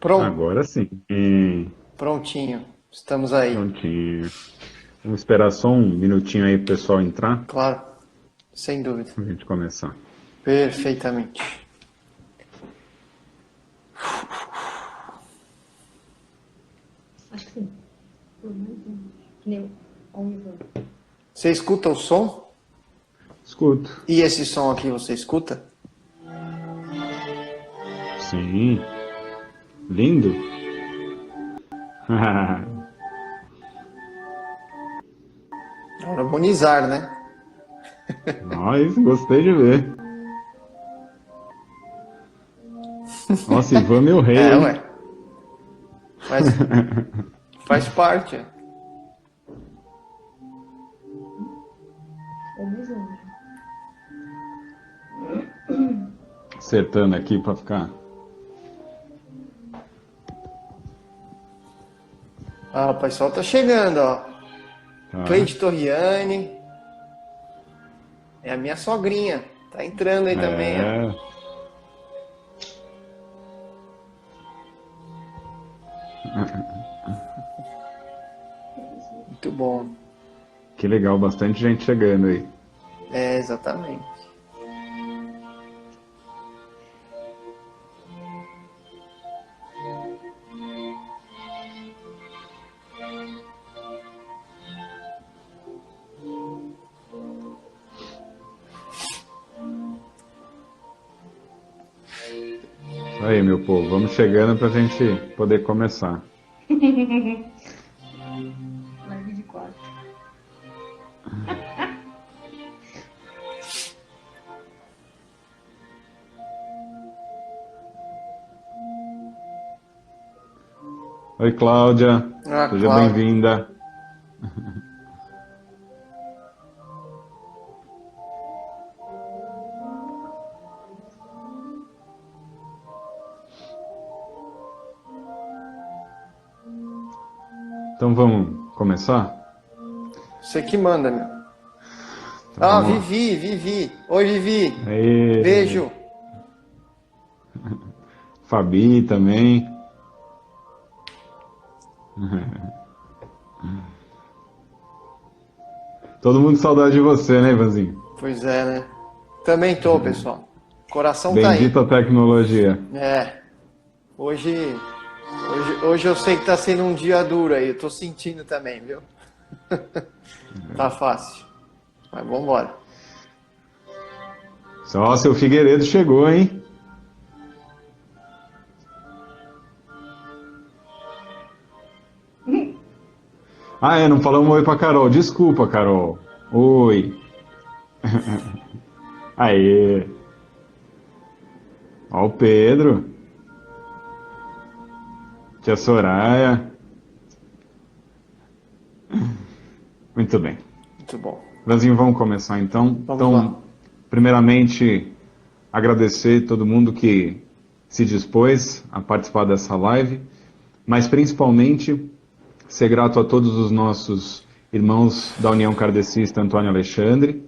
Pronto, Agora sim. prontinho. Estamos aí. Prontinho. Vamos esperar só um minutinho aí pro pessoal entrar Claro, sem dúvida. pra gente começar. Perfeitamente. Acho que sim. Por mais um. Que nem o Ivan. Você escuta o som? Escuto. E esse som aqui você escuta? Sim. Lindo. Harmonizar, né? Nós, gostei de ver. Nossa, Ivan meu rei, É, hein? ué. Faz, faz parte. Ou mais longe. Acertando aqui pra ficar. Ah, o pessoal tá chegando, ó. Tá. Cleide Torriani. É a minha sogrinha. Tá entrando aí também, ó. É. Muito bom. Que legal, bastante gente chegando aí. É, exatamente. Isso aí, meu povo. Vamos chegando pra gente poder começar. Live de 4. Oi, Cláudia. Ah, Seja Cláudia. bem-vinda. Então vamos começar? Você que manda, meu. Então Ah, vamos lá. Vivi. Oi, Vivi. Aê, Beijo. Fabi também. Todo mundo com saudade de você, né, Ivanzinho? Pois é, né? Também tô, pessoal. Coração tá aí. Bendita tecnologia. É. Hoje eu sei que tá sendo um dia duro aí. Eu tô sentindo também, viu? Tá fácil. Mas vambora. Só seu Figueiredo chegou, hein? Ah, é, não falamos oi pra Carol. Desculpa, Carol. Oi. Aê. Ó o Pedro. Tia Soraya. Muito bem. Muito bom. Ivanzinho, vamos começar então. Vamos lá. Então, primeiramente, agradecer todo mundo que se dispôs a participar dessa live, mas principalmente ser grato a todos os nossos irmãos da União Kardecista Antônio Alexandre,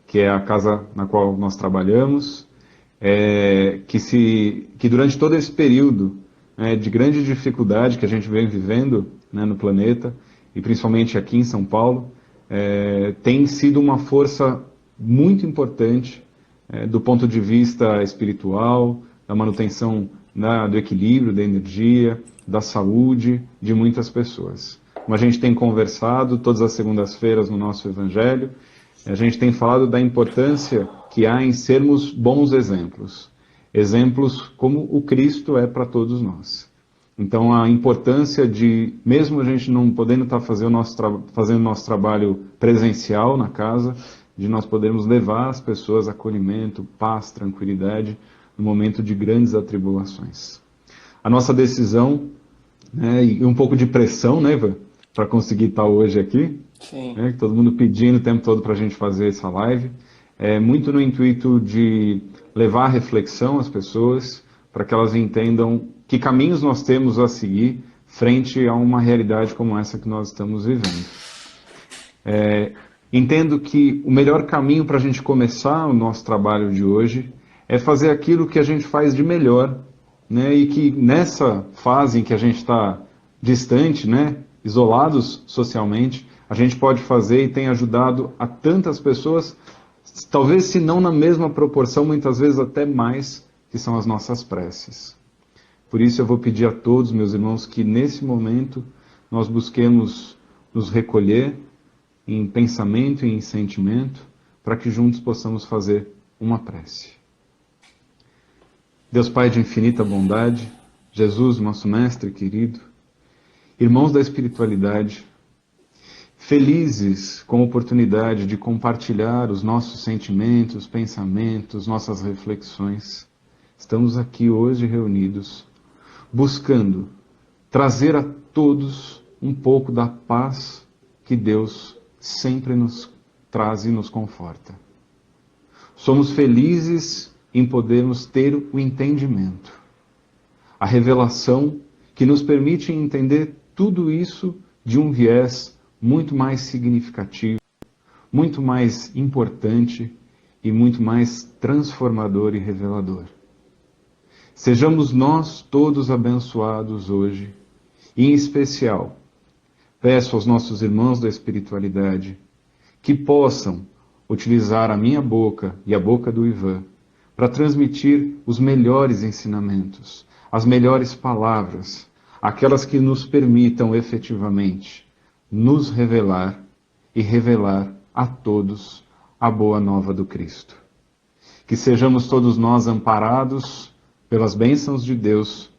que é a casa na qual nós trabalhamos, que durante todo esse período de grande dificuldade que a gente vem vivendo, né, no planeta, e principalmente aqui em São Paulo, tem sido uma força muito importante do ponto de vista espiritual, da manutenção do equilíbrio, da energia, da saúde de muitas pessoas. Como a gente tem conversado todas as segundas-feiras no nosso Evangelho, a gente tem falado da importância que há em sermos bons exemplos. Exemplos como o Cristo é para todos nós. Então, a importância de, mesmo a gente não podendo estar fazendo nosso trabalho presencial na casa, de nós podermos levar as pessoas acolhimento, paz, tranquilidade, no momento de grandes atribulações. A nossa decisão, né, e um pouco de pressão, né, Ivan, para conseguir estar hoje aqui, Sim. né, todo mundo pedindo o tempo todo para a gente fazer essa live, muito no intuito de levar reflexão às pessoas, para que elas entendam que caminhos nós temos a seguir frente a uma realidade como essa que nós estamos vivendo. Entendo que o melhor caminho para a gente começar o nosso trabalho de hoje é fazer aquilo que a gente faz de melhor né, e que nessa fase em que a gente está distante, né, isolados socialmente, a gente pode fazer e tem ajudado a tantas pessoas, talvez se não na mesma proporção, muitas vezes até mais, que são as nossas preces. Por isso eu vou pedir a todos, meus irmãos, que nesse momento nós busquemos nos recolher em pensamento e em sentimento, para que juntos possamos fazer uma prece. Deus Pai de infinita bondade, Jesus, nosso Mestre querido, irmãos da espiritualidade, felizes com a oportunidade de compartilhar os nossos sentimentos, pensamentos, nossas reflexões, estamos aqui hoje reunidos, buscando trazer a todos um pouco da paz que Deus sempre nos traz e nos conforta. Somos felizes em podermos ter o entendimento, a revelação que nos permite entender tudo isso de um viés muito mais significativo, muito mais importante e muito mais transformador e revelador. Sejamos nós todos abençoados hoje, e em especial, peço aos nossos irmãos da espiritualidade que possam utilizar a minha boca e a boca do Ivan para transmitir os melhores ensinamentos, as melhores palavras, aquelas que nos permitam efetivamente nos revelar e revelar a todos a boa nova do Cristo. Que sejamos todos nós amparados pelas bênçãos de Deus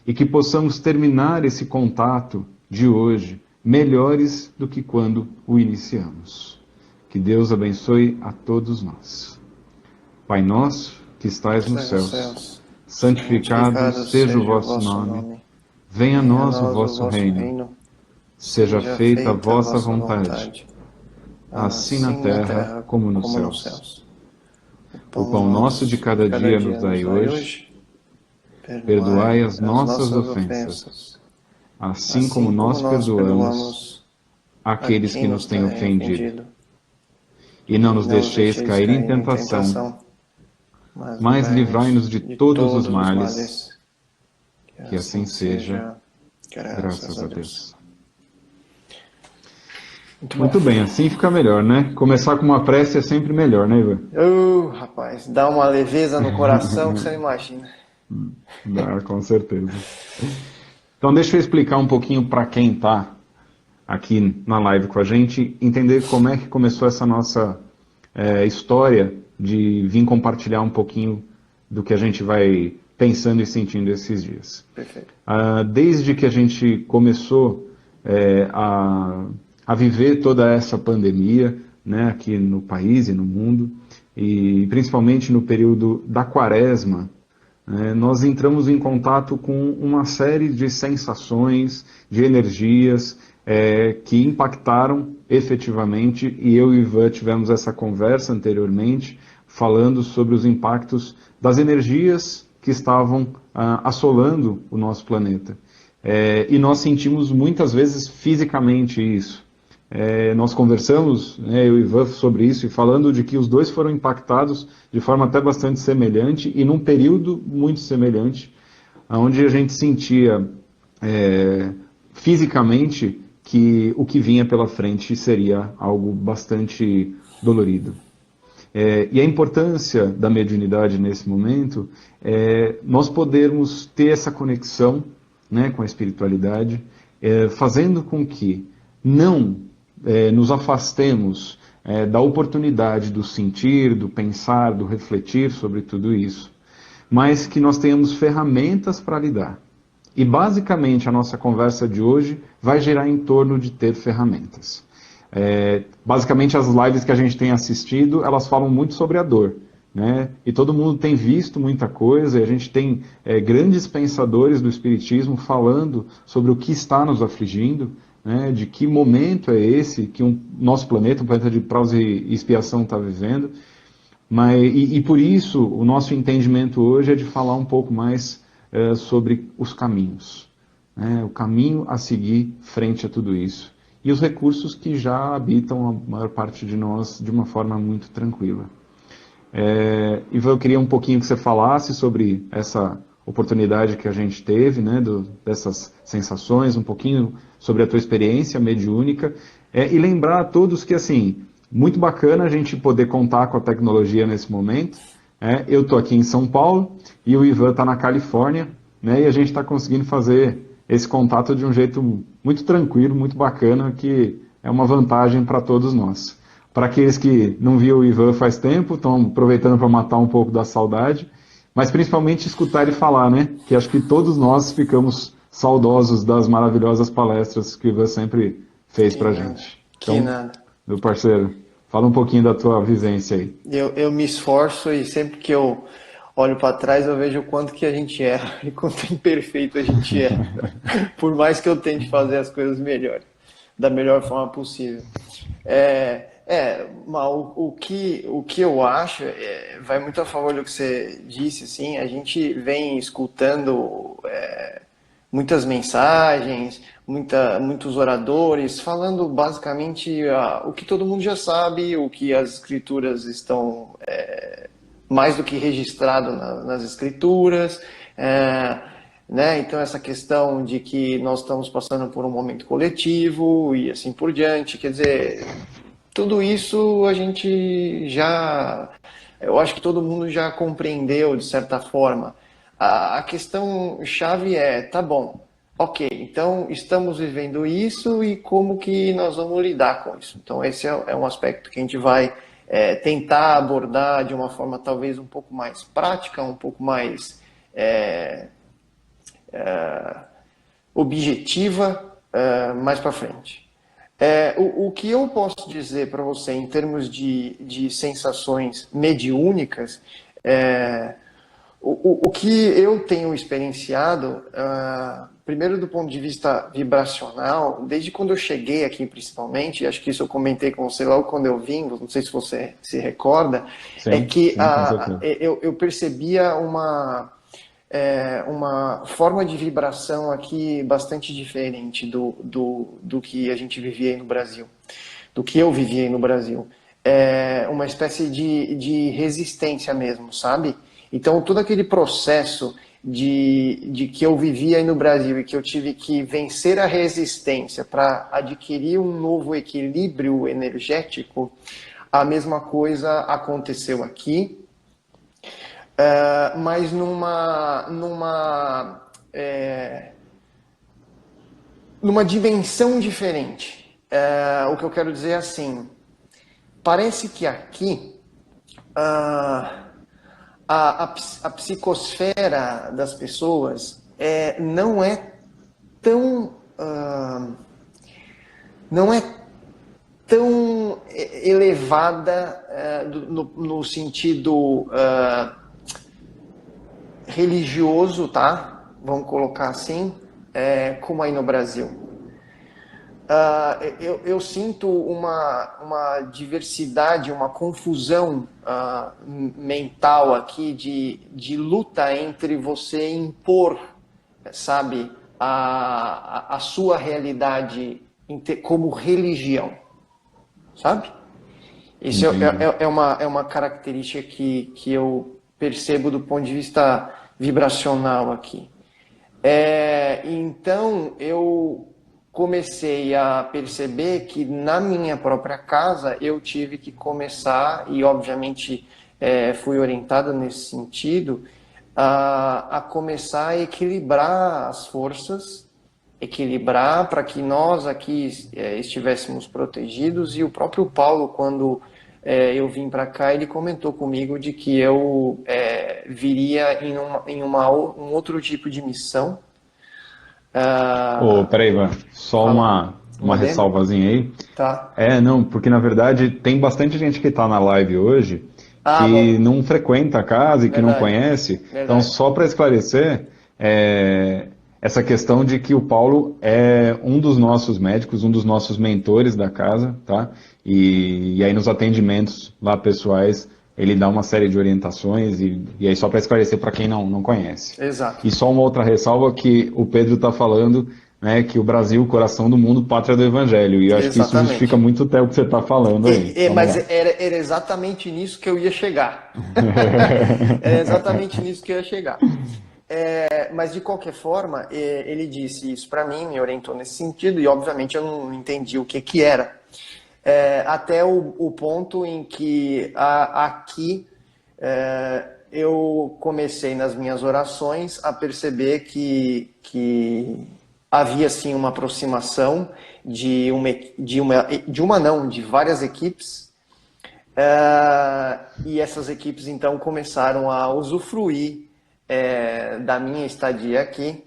e que possamos terminar esse contato de hoje melhores do que quando o iniciamos. Que Deus abençoe a todos nós. Pai nosso, que estais nos céus, santificado seja o vosso nome. Venha a nós o vosso reino. Seja feita a vossa vontade, assim na terra como nos céus. O pão nosso de cada dia nos dai hoje. Perdoai as nossas ofensas, assim como nós perdoamos aqueles que nos têm ofendido. E não nos deixeis cair em tentação, mas livrai-nos de todos os males. Que assim seja, graças a Deus. Muito bem, assim fica melhor, né? Começar com uma prece é sempre melhor, né, Ivan? Rapaz, dá uma leveza no coração que você não imagina. Dá, com certeza. Então deixa eu explicar um pouquinho para quem está aqui na live com a gente, entender como é que começou essa nossa história de vir compartilhar um pouquinho do que a gente vai pensando e sentindo esses dias. Perfeito. Desde que a gente começou a viver toda essa pandemia, né, aqui no país e no mundo, e principalmente no período da Quaresma, nós entramos em contato com uma série de sensações, de energias que impactaram efetivamente, e eu e o Ivan tivemos essa conversa anteriormente, falando sobre os impactos das energias que estavam assolando o nosso planeta. E nós sentimos muitas vezes fisicamente isso. Nós conversamos, eu e o Ivan, sobre isso, e falando de que os dois foram impactados de forma até bastante semelhante e num período muito semelhante, onde a gente sentia fisicamente que o que vinha pela frente seria algo bastante dolorido. E a importância da mediunidade nesse momento é nós podermos ter essa conexão, né, com a espiritualidade, fazendo com que não nos afastemos da oportunidade do sentir, do pensar, do refletir sobre tudo isso, mas que nós tenhamos ferramentas para lidar. E basicamente a nossa conversa de hoje vai girar em torno de ter ferramentas. Basicamente as lives que a gente tem assistido, elas falam muito sobre a dor, né? E todo mundo tem visto muita coisa, e a gente tem grandes pensadores do Espiritismo falando sobre o que está nos afligindo, né, de que momento é esse que o nosso planeta, um planeta de provas e expiação, está vivendo. E por isso, o nosso entendimento hoje é de falar um pouco mais sobre os caminhos, né, o caminho a seguir frente a tudo isso. E os recursos que já habitam a maior parte de nós de uma forma muito tranquila. Ivan, eu queria um pouquinho que você falasse sobre essa oportunidade que a gente teve, né, dessas sensações, um pouquinho sobre a tua experiência mediúnica, e lembrar a todos que, assim, muito bacana a gente poder contar com a tecnologia nesse momento. Eu estou aqui em São Paulo e o Ivan está na Califórnia, né, e a gente está conseguindo fazer esse contato de um jeito muito tranquilo, muito bacana, que é uma vantagem para todos nós. Para aqueles que não viam o Ivan faz tempo, estão aproveitando para matar um pouco da saudade, mas principalmente escutar ele falar, né? Que acho que todos nós ficamos saudosos das maravilhosas palestras que o Ivan sempre fez para a gente. Que Então, nada. meu parceiro, fala um pouquinho da tua vivência aí. Eu me esforço e sempre que eu olho para trás eu vejo o quanto que a gente erra e quanto imperfeito a gente é. Por mais que eu tente fazer as coisas melhor, da melhor forma possível. Mas o que eu acho vai muito a favor do que você disse, assim, a gente vem escutando muitas mensagens, muitos oradores, falando basicamente o que todo mundo já sabe, o que as escrituras estão mais do que registrado nas escrituras, né? Então essa questão de que nós estamos passando por um momento coletivo e assim por diante, quer dizer, tudo isso a gente eu acho que todo mundo já compreendeu de certa forma. A questão chave tá bom, ok, então estamos vivendo isso e como que nós vamos lidar com isso? Então esse é um aspecto que a gente vai tentar abordar de uma forma talvez um pouco mais prática, um pouco mais objetiva mais para frente. O que eu posso dizer para você em termos de sensações mediúnicas, o que eu tenho experienciado, primeiro do ponto de vista vibracional, desde quando eu cheguei aqui principalmente, acho que isso eu comentei com você logo quando eu vim, não sei se você se recorda, Sim, que sim, com certeza. eu percebia uma forma de vibração aqui bastante diferente do que a gente vivia aí no Brasil, do que eu vivia aí no Brasil. Uma espécie de resistência mesmo, sabe? Então, todo aquele processo de que eu vivia aí no Brasil e que eu tive que vencer a resistência para adquirir um novo equilíbrio energético, a mesma coisa aconteceu aqui. Mas numa dimensão diferente. O que eu quero dizer é assim, parece que aqui a psicosfera das pessoas não é tão elevada no sentido religioso, tá? Vamos colocar assim, como aí no Brasil. Eu sinto uma diversidade, uma confusão mental aqui de luta entre você impor, sabe, a sua realidade como religião, sabe? Isso é uma característica que eu percebo do ponto de vista vibracional aqui. Então, eu comecei a perceber que na minha própria casa eu tive que começar, e obviamente fui orientado nesse sentido, a começar a equilibrar as forças, equilibrar para que nós aqui estivéssemos protegidos. E o próprio Paulo, quando eu vim para cá, ele comentou comigo de que eu viria em um outro tipo de missão. Peraí, Ivan, só uma ressalvazinha aí. Tá. Não, porque na verdade tem bastante gente que está na live hoje bom. não frequenta a casa e que não Verdade. conhece. Verdade. Então, só para esclarecer, essa questão de que o Paulo é um dos nossos médicos, um dos nossos mentores da casa, tá? E aí nos atendimentos lá pessoais, ele dá uma série de orientações e aí só para esclarecer para quem não conhece. Exato. E só uma outra ressalva que o Pedro está falando, né, que o Brasil, coração do mundo, pátria do Evangelho. E eu acho que isso justifica muito até o que você está falando aí. Mas era exatamente nisso que eu ia chegar. Era exatamente nisso que eu ia chegar. Mas de qualquer forma, ele disse isso para mim, me orientou nesse sentido, e obviamente eu não entendi o que que era. Até o ponto em que aqui eu comecei nas minhas orações a perceber que havia sim uma aproximação de várias equipes, e essas equipes então começaram a usufruir da minha estadia aqui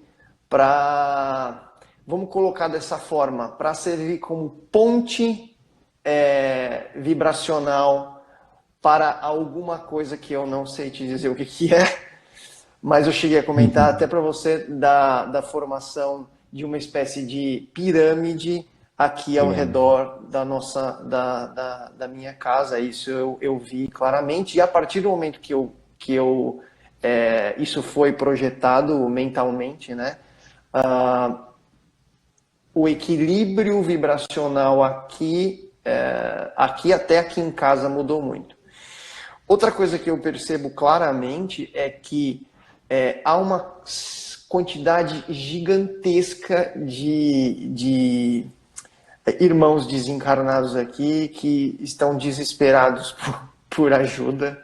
para, vamos colocar dessa forma, para servir como ponte vibracional para alguma coisa que eu não sei te dizer o que que é, mas eu cheguei a comentar até para você da formação de uma espécie de pirâmide aqui ao redor da minha casa. Isso eu vi claramente, e a partir do momento que isso foi projetado mentalmente, né? O equilíbrio vibracional aqui até aqui em casa mudou muito. Outra coisa que eu percebo claramente é que há uma quantidade gigantesca de irmãos desencarnados aqui que estão desesperados por ajuda.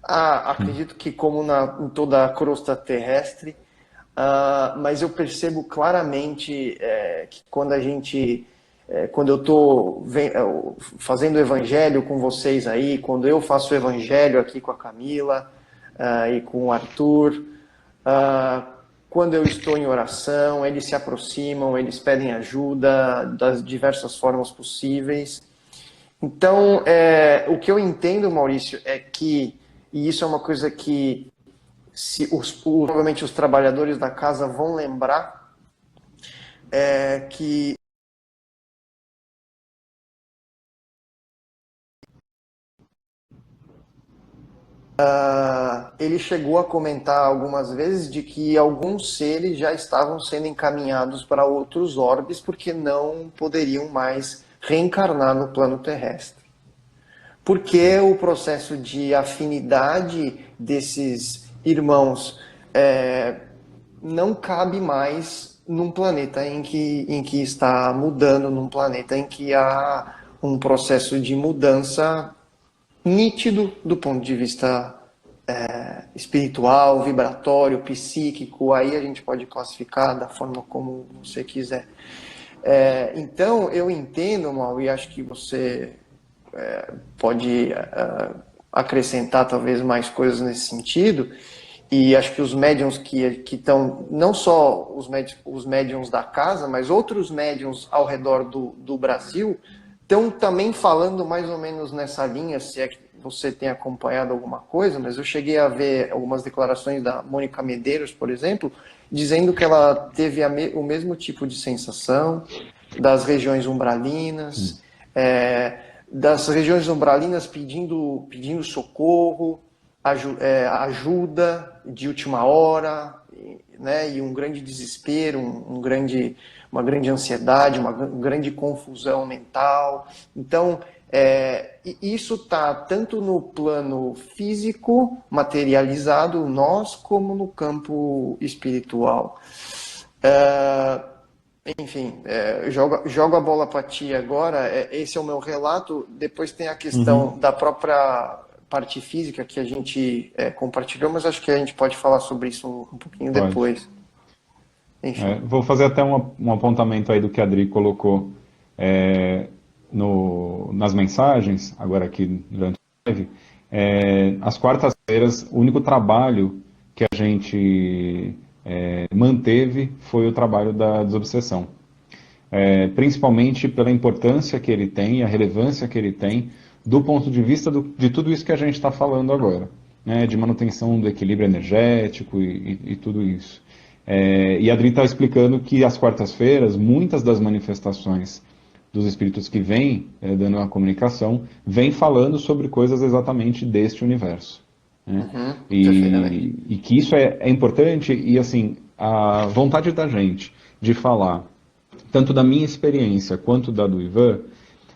Acredito que como em toda a crosta terrestre, mas eu percebo claramente que quando eu estou fazendo o evangelho com vocês aí, quando eu faço o evangelho aqui com a Camila e com o Arthur, quando eu estou em oração, eles se aproximam, eles pedem ajuda das diversas formas possíveis. Então, o que eu entendo, Maurício, é que, e isso é uma coisa que provavelmente os trabalhadores da casa vão lembrar, que ele chegou a comentar algumas vezes de que alguns seres já estavam sendo encaminhados para outros orbes porque não poderiam mais reencarnar no plano terrestre. Porque o processo de afinidade desses irmãos não cabe mais num planeta em que está mudando, num planeta em que há um processo de mudança nítido do ponto de vista espiritual, vibratório, psíquico. Aí a gente pode classificar da forma como você quiser. Então, eu entendo, Mal, e acho que você pode acrescentar talvez mais coisas nesse sentido, e acho que os médiuns que estão, não só os médiuns da casa, mas outros médiuns ao redor do Brasil, estão também falando mais ou menos nessa linha, se é que você tem acompanhado alguma coisa, mas eu cheguei a ver algumas declarações da Mônica Medeiros, por exemplo, dizendo que ela teve o mesmo tipo de sensação das regiões umbralinas, das regiões umbralinas pedindo socorro, ajuda de última hora, né, e um grande desespero, uma grande ansiedade, uma grande confusão mental. Então, isso está tanto no plano físico, materializado, nós, como no campo espiritual. Enfim, jogo a bola para ti agora. Esse é o meu relato. Depois tem a questão da própria parte física que a gente compartilhou, mas acho que a gente pode falar sobre isso um pouquinho depois. Enfim. Vou fazer até um apontamento aí do que a Adri colocou nas mensagens, agora aqui durante a live. Às quartas-feiras, o único trabalho que a gente manteve foi o trabalho da desobsessão. Principalmente pela importância que ele tem, a relevância que ele tem, do ponto de vista de tudo isso que a gente está falando agora, né, de manutenção do equilíbrio energético e tudo isso. E a Adri está explicando que às quartas-feiras, muitas das manifestações dos espíritos que vêm dando a comunicação, vêm falando sobre coisas exatamente deste universo. Né? E que isso é importante, e assim, a vontade da gente de falar, tanto da minha experiência quanto da do Ivan,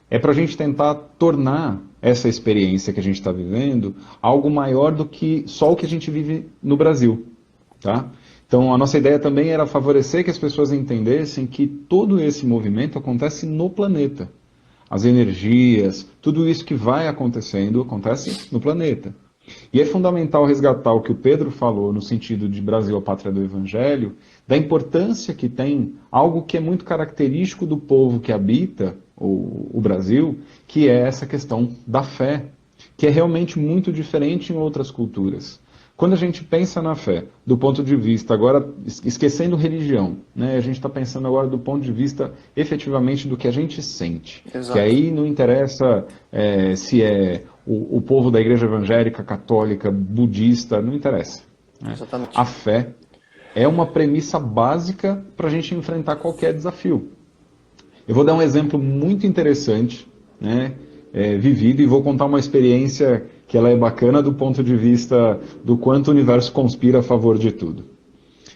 é para a gente tentar tornar essa experiência que a gente está vivendo algo maior do que só o que a gente vive no Brasil. Tá? Então, a nossa ideia também era favorecer que as pessoas entendessem que todo esse movimento acontece no planeta. As energias, tudo isso que vai acontecendo, acontece no planeta. E é fundamental resgatar o que o Pedro falou no sentido de Brasil, a pátria do Evangelho, da importância que tem algo que é muito característico do povo que habita o Brasil, que é essa questão da fé, que é realmente muito diferente em outras culturas. Quando a gente pensa na fé, do ponto de vista, agora esquecendo religião, né, a gente está pensando agora do ponto de vista efetivamente do que a gente sente. Exato. Que aí não interessa se é o povo da igreja evangélica, católica, budista, não interessa. Né? Exatamente. A fé é uma premissa básica para a gente enfrentar qualquer desafio. Eu vou dar um exemplo muito interessante, né, vivido, e vou contar uma experiência que ela é bacana do ponto de vista do quanto o universo conspira a favor de tudo.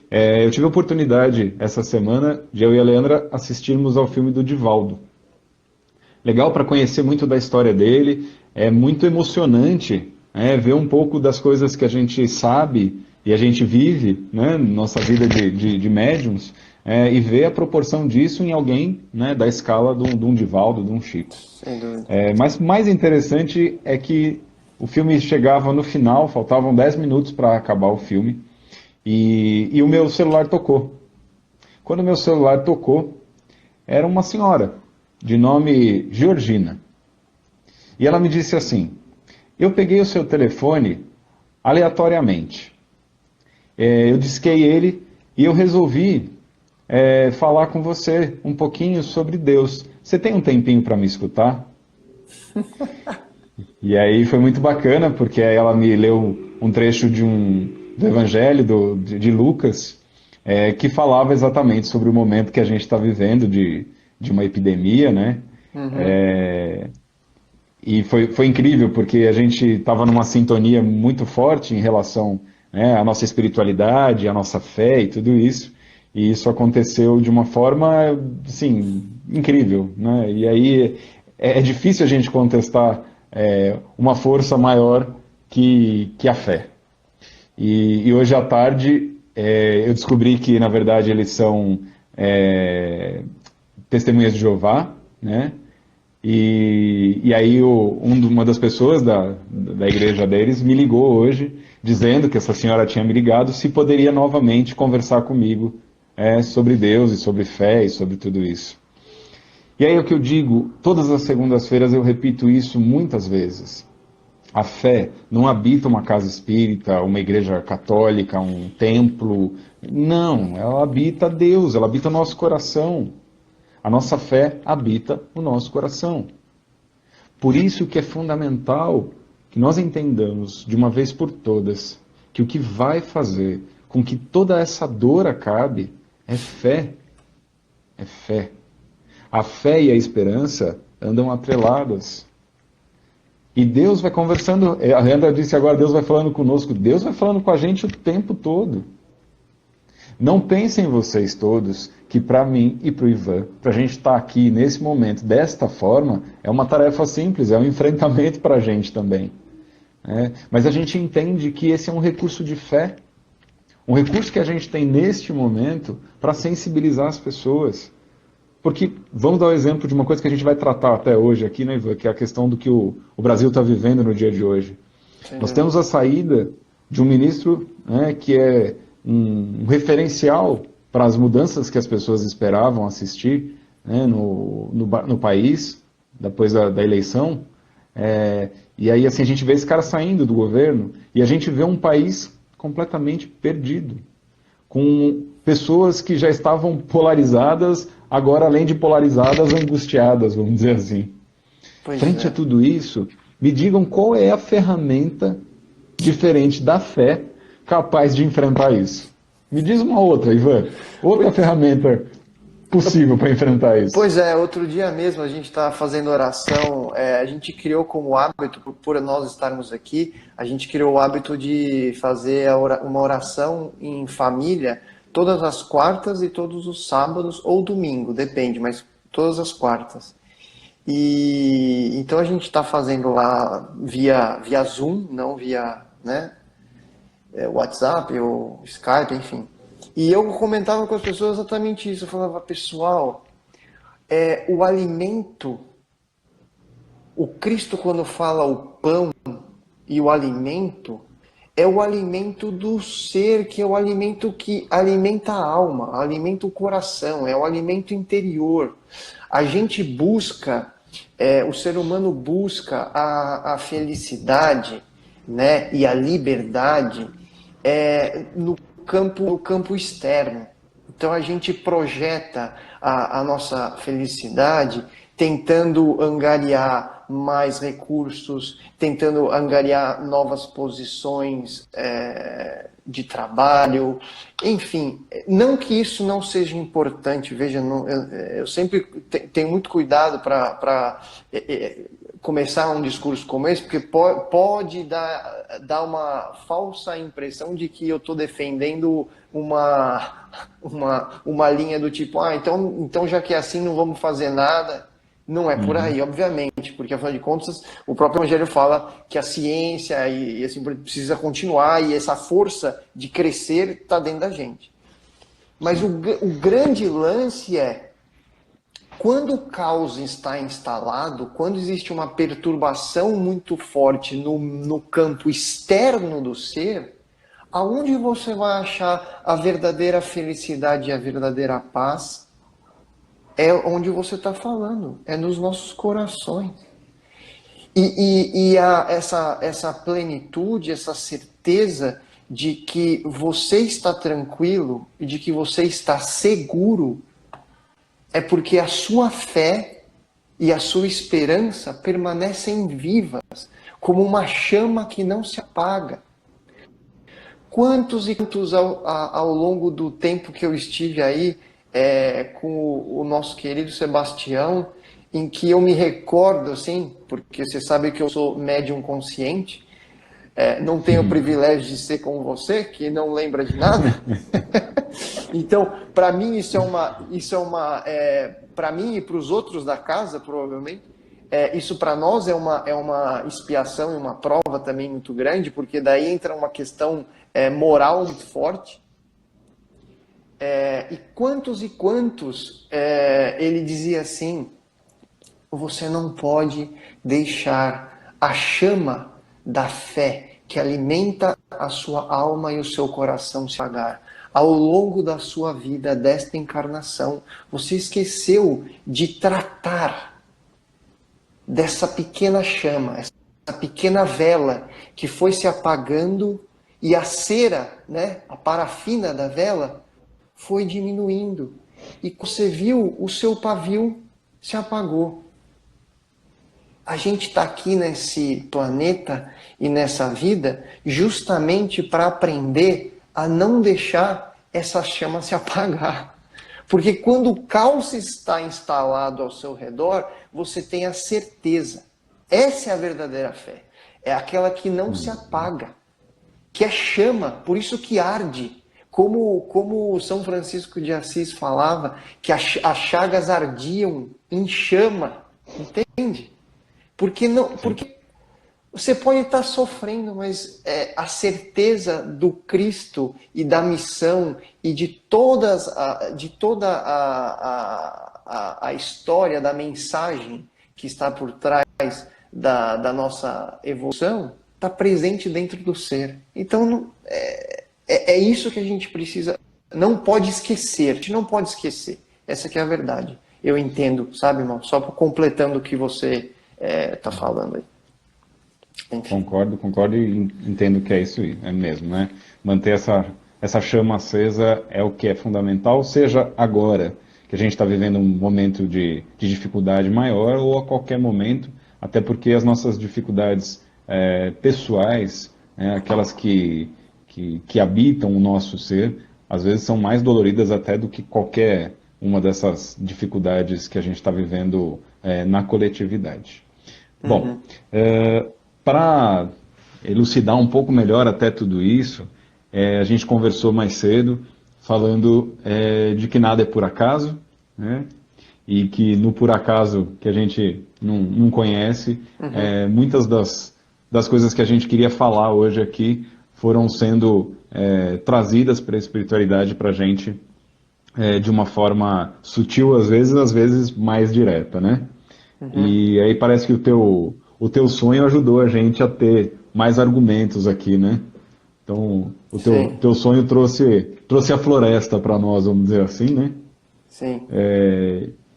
Eu tive a oportunidade, essa semana, de eu e a Leandra assistirmos ao filme do Divaldo. Legal para conhecer muito da história dele, é muito emocionante ver um pouco das coisas que a gente sabe e a gente vive, né, nossa vida de médiums, e ver a proporção disso em alguém, né, da escala de um Divaldo, de um Chico. Sem dúvida. Mas mais interessante é que o filme chegava no final, faltavam 10 minutos para acabar o filme, e o meu celular tocou. Quando o meu celular tocou, era uma senhora, de nome Georgina. E ela me disse assim: eu peguei o seu telefone aleatoriamente. Eu disquei ele e eu resolvi falar com você um pouquinho sobre Deus. Você tem um tempinho para me escutar? E aí foi muito bacana, porque aí ela me leu um trecho do Evangelho de Lucas, que falava exatamente sobre o momento que a gente está vivendo de uma epidemia, né? Uhum. E foi incrível, porque a gente estava numa sintonia muito forte em relação, né, à nossa espiritualidade, à nossa fé e tudo isso. E isso aconteceu de uma forma, assim, incrível, né? E aí é difícil a gente contestar uma força maior que a fé. E hoje à tarde eu descobri que, na verdade, eles são testemunhas de Jeová, né? E aí uma das pessoas da igreja deles me ligou hoje, dizendo que essa senhora tinha me ligado, se poderia novamente conversar comigo sobre Deus e sobre fé e sobre tudo isso. E aí o que eu digo, todas as segundas-feiras eu repito isso muitas vezes. A fé não habita uma casa espírita, uma igreja católica, um templo. Não, ela habita Deus, ela habita o nosso coração. A nossa fé habita o nosso coração. Por isso que é fundamental que nós entendamos de uma vez por todas que o que vai fazer com que toda essa dor acabe é fé. É fé. A fé e a esperança andam atreladas. E Deus vai conversando, a Leandra disse agora, Deus vai falando conosco, Deus vai falando com a gente o tempo todo. Não pensem vocês todos que para mim e para o Ivan, para a gente estar aqui nesse momento desta forma, é uma tarefa simples, é um enfrentamento para a gente também. Mas a gente entende que esse é um recurso de fé, um recurso que a gente tem neste momento para sensibilizar as pessoas. Porque, vamos dar o exemplo de uma coisa que a gente vai tratar até hoje aqui, né, Ivan, que é a questão do que o Brasil está vivendo no dia de hoje. Nós temos a saída de um ministro, né, que é um referencial para as mudanças que as pessoas esperavam assistir, né, no país, depois da eleição. E aí assim, a gente vê esse cara saindo do governo e a gente vê um país completamente perdido, com pessoas que já estavam polarizadas, agora além de polarizadas, angustiadas, vamos dizer assim. Frente a tudo isso, me digam qual é a ferramenta diferente da fé capaz de enfrentar isso. Me diz uma outra, Ivan. Outra ferramenta possível para enfrentar isso. Pois é, outro dia mesmo a gente está fazendo oração, a gente criou como hábito, por nós estarmos aqui, a gente criou o hábito de fazer uma oração em família todas as quartas e todos os sábados, ou domingo, depende, mas todas as quartas. E então a gente está fazendo lá via Zoom, não via, né, WhatsApp ou Skype, enfim. E eu comentava com as pessoas exatamente isso. Eu falava, pessoal, o alimento, o Cristo quando fala o pão e o alimento, é o alimento do ser, que é o alimento que alimenta a alma, alimenta o coração, é o alimento interior. A gente busca, o ser humano busca a felicidade, né, e a liberdade no campo externo. Então a gente projeta a nossa felicidade tentando angariar mais recursos, tentando angariar novas posições de trabalho, enfim, não que isso não seja importante, veja, eu sempre tenho muito cuidado para começar um discurso como esse, porque pode dar uma falsa impressão de que eu estou defendendo uma linha do tipo, então já que é assim não vamos fazer nada. Não é por aí, obviamente, porque afinal de contas o próprio Evangelho fala que a ciência e assim precisa continuar e essa força de crescer está dentro da gente. Mas o grande lance é, quando o caos está instalado, quando existe uma perturbação muito forte no campo externo do ser, aonde você vai achar a verdadeira felicidade e a verdadeira paz? É onde você está falando, é nos nossos corações. Essa plenitude, essa certeza de que você está tranquilo e de que você está seguro, é porque a sua fé e a sua esperança permanecem vivas, como uma chama que não se apaga. Quantos e quantos ao longo do tempo que eu estive aí, com o nosso querido Sebastião, em que eu me recordo, assim, porque você sabe que eu sou médium consciente, não tenho o privilégio de ser como você, que não lembra de nada. Então, para mim, para mim e para os outros da casa, provavelmente, isso para nós é uma expiação e uma prova também muito grande, porque daí entra uma questão moral muito forte. E quantos ele dizia assim, você não pode deixar a chama da fé que alimenta a sua alma e o seu coração se apagar. Ao longo da sua vida, desta encarnação, você esqueceu de tratar dessa pequena chama, essa pequena vela que foi se apagando e a cera, né, a parafina da vela, foi diminuindo. E você viu, o seu pavio se apagou. A gente está aqui nesse planeta e nessa vida justamente para aprender a não deixar essa chama se apagar. Porque quando o caos está instalado ao seu redor, você tem a certeza. Essa é a verdadeira fé. É aquela que não se apaga, que é chama, por isso que arde. Como São Francisco de Assis falava, que as chagas ardiam em chama, entende? Porque você pode estar sofrendo, mas a certeza do Cristo e da missão e de toda a história, da mensagem que está por trás da nossa evolução, está presente dentro do ser. Então, é isso que a gente precisa, não pode esquecer, a gente não pode esquecer. Essa que é a verdade. Eu entendo, sabe, irmão? Só completando o que você está falando aí. Enfim. Concordo e entendo que é isso aí, é mesmo, né? Manter essa chama acesa é o que é fundamental, seja agora que a gente está vivendo um momento de dificuldade maior ou a qualquer momento, até porque as nossas dificuldades pessoais, aquelas que habitam o nosso ser, às vezes são mais doloridas até do que qualquer uma dessas dificuldades que a gente está vivendo na coletividade. Bom, para elucidar um pouco melhor até tudo isso, a gente conversou mais cedo falando de que nada é por acaso, né? E que no por acaso que a gente não conhece, muitas das coisas que a gente queria falar hoje aqui foram sendo trazidas para a espiritualidade para a gente de uma forma sutil, às vezes mais direta, né? E aí parece que o teu sonho ajudou a gente a ter mais argumentos aqui, né? Então, Sim, teu sonho trouxe a floresta para nós, vamos dizer assim, né? sim.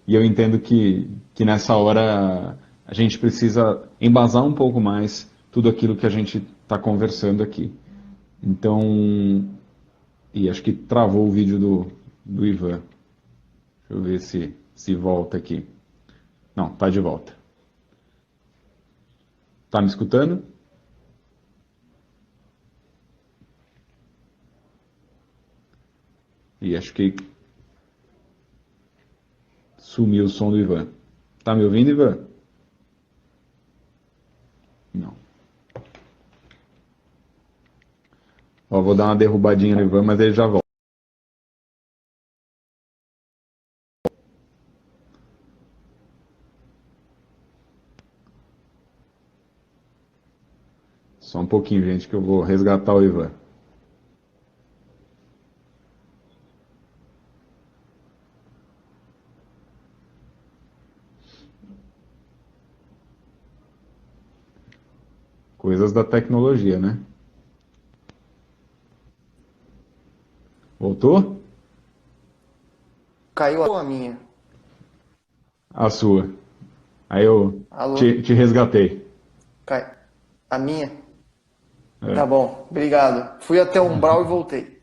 E eu entendo que nessa hora a gente precisa embasar um pouco mais tudo aquilo que a gente está conversando aqui. Então, e acho que travou o vídeo do Ivan. Deixa eu ver se volta aqui. Não, tá de volta. Tá me escutando? E acho que sumiu o som do Ivan. Tá me ouvindo, Ivan? Não. Ó, vou dar uma derrubadinha no Ivan, mas ele já volta. Só um pouquinho, gente, que eu vou resgatar o Ivan. Coisas da tecnologia, né? Voltou? Caiu a minha. A sua. Aí eu Alô? te resgatei. Cai... A minha? Tá É. bom, obrigado. Fui até o umbral e voltei.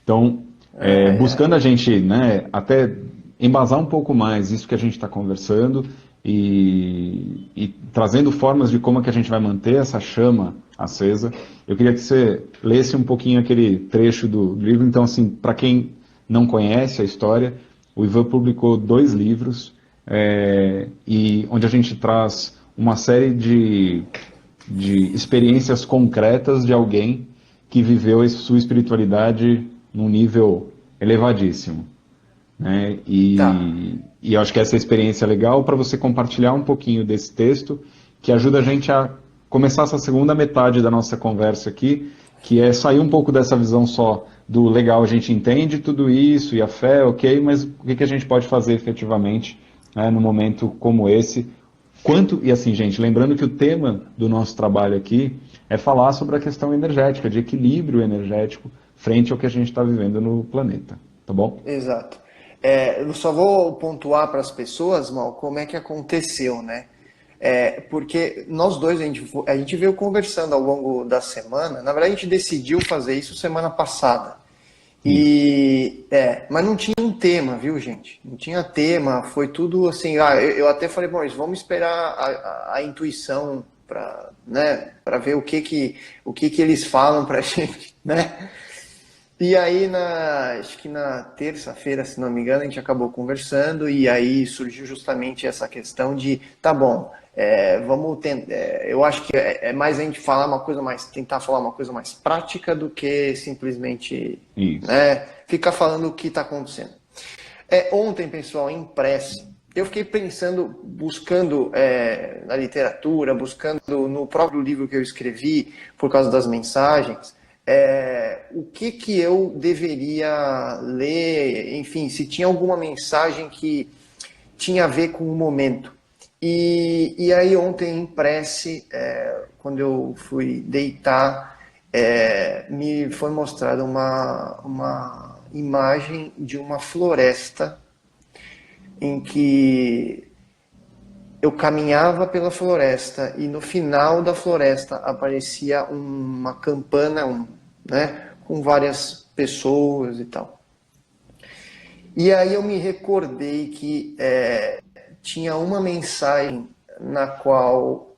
Então, Ai, ai. buscando a gente, né, até embasar um pouco mais isso que a gente está conversando e trazendo formas de como é que a gente vai manter essa chama acesa, eu queria que você lesse um pouquinho aquele trecho do livro. Então, assim, para quem não conhece a história, o Ivan publicou 2 livros, e onde a gente traz uma série de experiências concretas de alguém que viveu a sua espiritualidade num nível elevadíssimo, né? Tá. E eu acho que essa experiência é legal para você compartilhar um pouquinho desse texto, que ajuda a gente a começar essa segunda metade da nossa conversa aqui, que é sair um pouco dessa visão só do legal, a gente entende tudo isso e a fé, ok, mas o que a gente pode fazer efetivamente, né, num momento como esse? E assim, gente, lembrando que o tema do nosso trabalho aqui é falar sobre a questão energética, de equilíbrio energético frente ao que a gente está vivendo no planeta, tá bom? Exato. Eu só vou pontuar para as pessoas, Mal, como é que aconteceu, né? Porque nós dois, a gente veio conversando ao longo da semana. Na verdade, a gente decidiu fazer isso semana passada. Isso. Mas não tinha um tema, viu, gente? Não tinha tema, foi tudo assim. Eu até falei, bom, vamos esperar a intuição para, né, para ver o que eles falam para a gente, né? E aí, acho que na terça-feira, se não me engano, a gente acabou conversando e aí surgiu justamente essa questão de, tá bom, vamos tentar, eu acho que é mais a gente falar uma coisa mais, tentar falar uma coisa mais prática do que simplesmente, Isso. né, ficar falando o que está acontecendo. Ontem, pessoal, em prece, eu fiquei pensando, buscando na literatura, buscando no próprio livro que eu escrevi, por causa das mensagens, o que eu deveria ler, enfim, se tinha alguma mensagem que tinha a ver com o momento. E aí ontem em prece, quando eu fui deitar, me foi mostrada uma imagem de uma floresta em que eu caminhava pela floresta e no final da floresta aparecia uma campana, né, com várias pessoas e tal. E aí eu me recordei que tinha uma mensagem na qual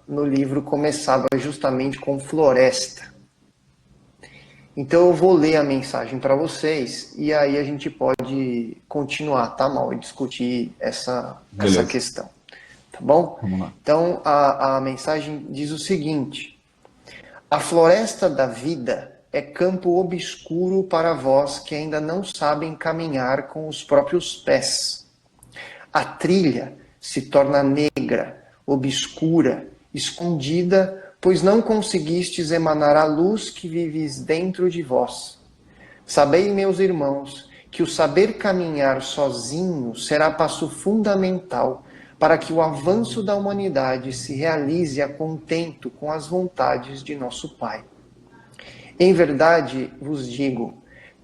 no livro começava justamente com floresta. Então eu vou ler a mensagem para vocês e aí a gente pode continuar, tá, Mal, e discutir essa Beleza. questão, tá bom? Vamos lá. Então a mensagem diz o seguinte: a floresta da vida é campo obscuro para vós que ainda não sabem caminhar com os próprios pés. A trilha se torna negra, obscura, escondida, pois não conseguistes emanar a luz que vives dentro de vós. Sabei, meus irmãos, que o saber caminhar sozinho será passo fundamental para que o avanço da humanidade se realize a contento com as vontades de nosso Pai. Em verdade vos digo,